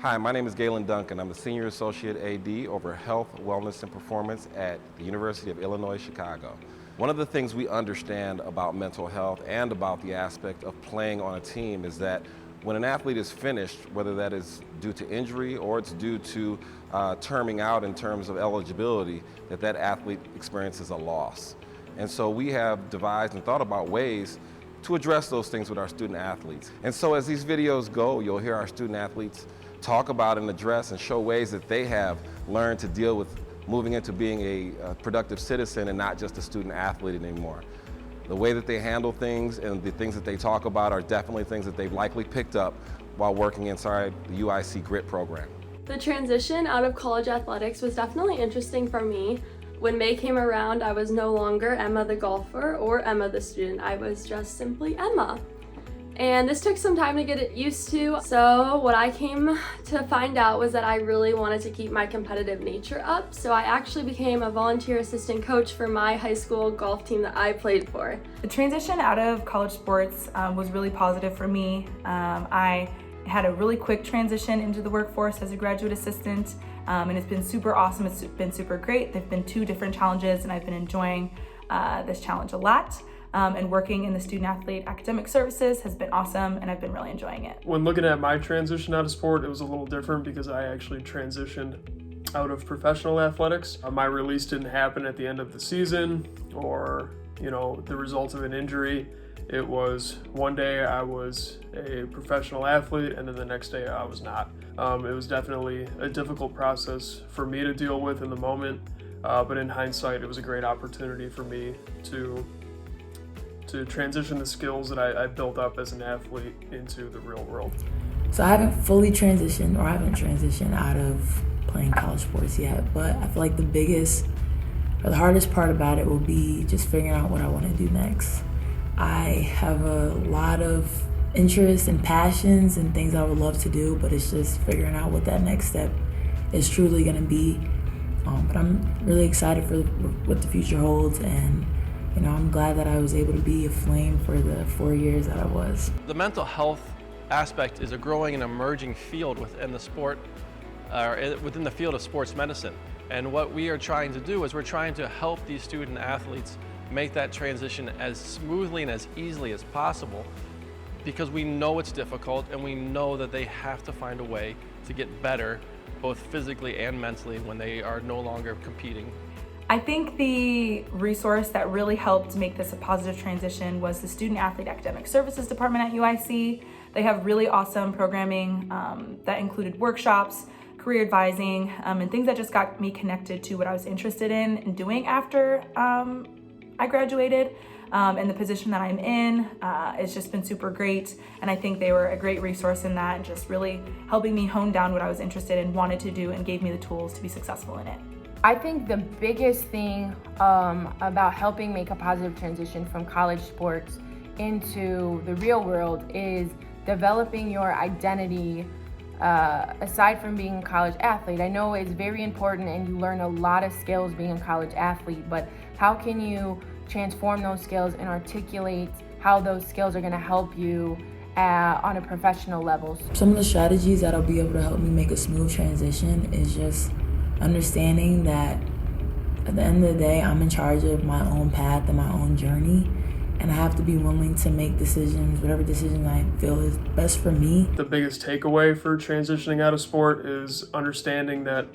Hi, my name is Galen Duncan. I'm the Senior Associate AD over Health, Wellness, and Performance at the University of Illinois, Chicago. One of the things we understand about mental health and about the aspect of playing on a team is that when an athlete is finished, whether that is due to injury or it's due to terming out in terms of eligibility, that athlete experiences a loss. And so we have devised and thought about ways to address those things with our student athletes. And so as these videos go, you'll hear our student athletes talk about and address and show ways that they have learned to deal with moving into being a productive citizen and not just a student athlete anymore. The way that they handle things and the things that they talk about are definitely things that they've likely picked up while working inside the UIC GRIT program. The transition out of college athletics was definitely interesting for me. When May came around, I was no longer Emma the golfer or Emma the student. I was just simply Emma. And this took some time to get it used to. So what I came to find out was that I really wanted to keep my competitive nature up. So I actually became a volunteer assistant coach for my high school golf team that I played for. The transition out of college sports was really positive for me. I had a really quick transition into the workforce as a graduate assistant, and it's been super awesome. It's been super great. There've been 2 different challenges, and I've been enjoying this challenge a lot. And working in the student athlete academic services has been awesome, and I've been really enjoying it. When looking at my transition out of sport, it was a little different because I actually transitioned out of professional athletics. My release didn't happen at the end of the season or, the result of an injury. It was one day I was a professional athlete and then the next day I was not. It was definitely a difficult process for me to deal with in the moment, but in hindsight, it was a great opportunity for me to transition the skills that I built up as an athlete into the real world. So I haven't fully transitioned, or I haven't transitioned out of playing college sports yet, but I feel like the biggest or the hardest part about it will be just figuring out what I want to do next. I have a lot of interests and passions and things I would love to do, but it's just figuring out what that next step is truly going to be. But I'm really excited for what the future holds, and I'm glad that I was able to be a Flame for the 4 years that I was. The mental health aspect is a growing and emerging field within the sport, within the field of sports medicine. And what we are trying to do is we're trying to help these student athletes make that transition as smoothly and as easily as possible, because we know it's difficult and we know that they have to find a way to get better, both physically and mentally, when they are no longer competing. I think the resource that really helped make this a positive transition was the Student Athlete Academic Services Department at UIC. They have really awesome programming that included workshops, career advising, and things that just got me connected to what I was interested in and doing after I graduated. And the position that I'm in, it's just been super great. And I think they were a great resource in that, just really helping me hone down what I was interested in, wanted to do, and gave me the tools to be successful in it. I think the biggest thing about helping make a positive transition from college sports into the real world is developing your identity aside from being a college athlete. I know it's very important and you learn a lot of skills being a college athlete, but how can you transform those skills and articulate how those skills are going to help you on a professional level? Some of the strategies that'll be able to help me make a smooth transition is just understanding that at the end of the day, I'm in charge of my own path and my own journey, and I have to be willing to make decisions, whatever decision I feel is best for me. The biggest takeaway for transitioning out of sport is understanding that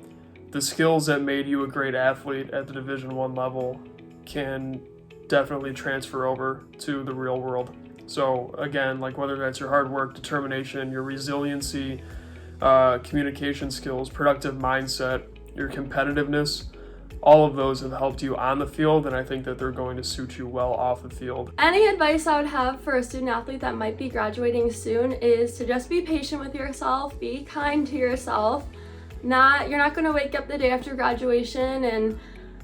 the skills that made you a great athlete at the Division I level can definitely transfer over to the real world. So again, whether that's your hard work, determination, your resiliency, communication skills, productive mindset, your competitiveness, all of those have helped you on the field, and I think that they're going to suit you well off the field. Any advice I would have for a student athlete that might be graduating soon is to just be patient with yourself, be kind to yourself. You're not going to wake up the day after graduation and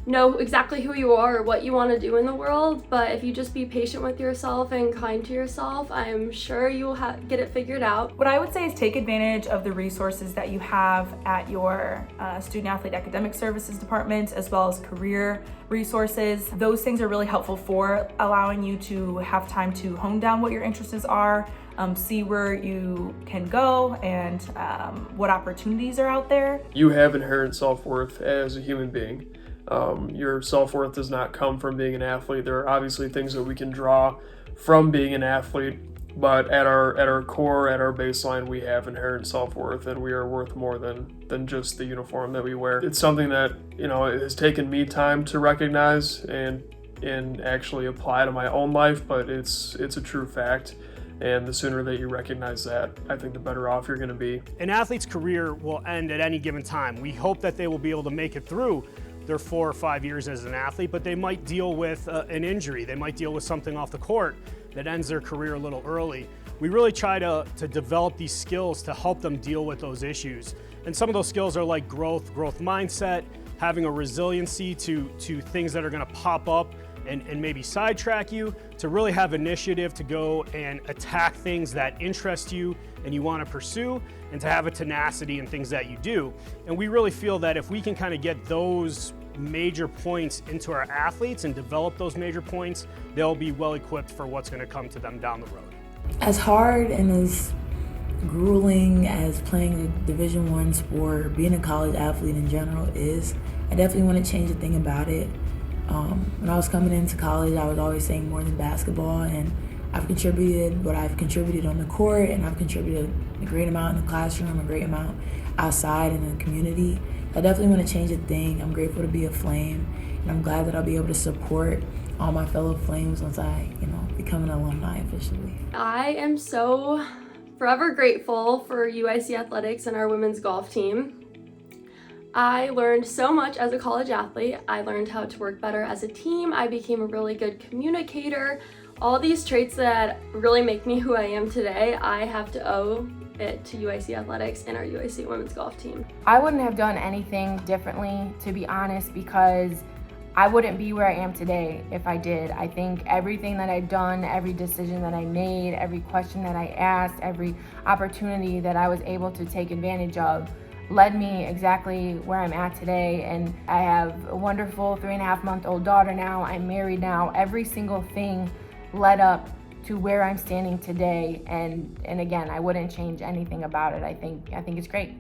know exactly who you are or what you want to do in the world, but if you just be patient with yourself and kind to yourself, I'm sure you will get it figured out. What I would say is take advantage of the resources that you have at your Student Athlete Academic Services Department, as well as career resources. Those things are really helpful for allowing you to have time to hone down what your interests are, see where you can go, and what opportunities are out there. You have inherent self-worth as a human being. Your self-worth does not come from being an athlete. There are obviously things that we can draw from being an athlete, but at our core, at our baseline, we have inherent self-worth, and we are worth more than just the uniform that we wear. It's something that, you know, it has taken me time to recognize and actually apply to my own life, but it's a true fact. And the sooner that you recognize that, I think the better off you're going to be. An athlete's career will end at any given time. We hope that they will be able to make it through their 4 or 5 years as an athlete, but they might deal with an injury. They might deal with something off the court that ends their career a little early. We really try to develop these skills to help them deal with those issues. And some of those skills are like growth mindset, having a resiliency to things that are going to pop up and maybe sidetrack you, to really have initiative to go and attack things that interest you and you want to pursue, and to have a tenacity in things that you do. And we really feel that if we can kind of get those major points into our athletes and develop those major points, they'll be well equipped for what's going to come to them down the road. As hard and as grueling as playing a Division I sport or being a college athlete in general is, I definitely want to change a thing about it. When I was coming into college, I was always saying more than basketball, and I've contributed what I've contributed on the court, and I've contributed a great amount in the classroom, a great amount outside in the community. I definitely want to change a thing. I'm grateful to be a Flame, and I'm glad that I'll be able to support all my fellow Flames once I, become an alumni officially. I am so forever grateful for UIC Athletics and our women's golf team. I learned so much as a college athlete. I learned how to work better as a team. I became a really good communicator. All these traits that really make me who I am today, I have to owe it to UIC Athletics and our UIC women's golf team. I wouldn't have done anything differently, to be honest, because I wouldn't be where I am today if I did. I think everything that I've done, every decision that I made, every question that I asked, every opportunity that I was able to take advantage of led me exactly where I'm at today. And I have a wonderful 3.5-month-old daughter now. I'm married now. Every single thing led up to where I'm standing today. And again, I wouldn't change anything about it. I think it's great.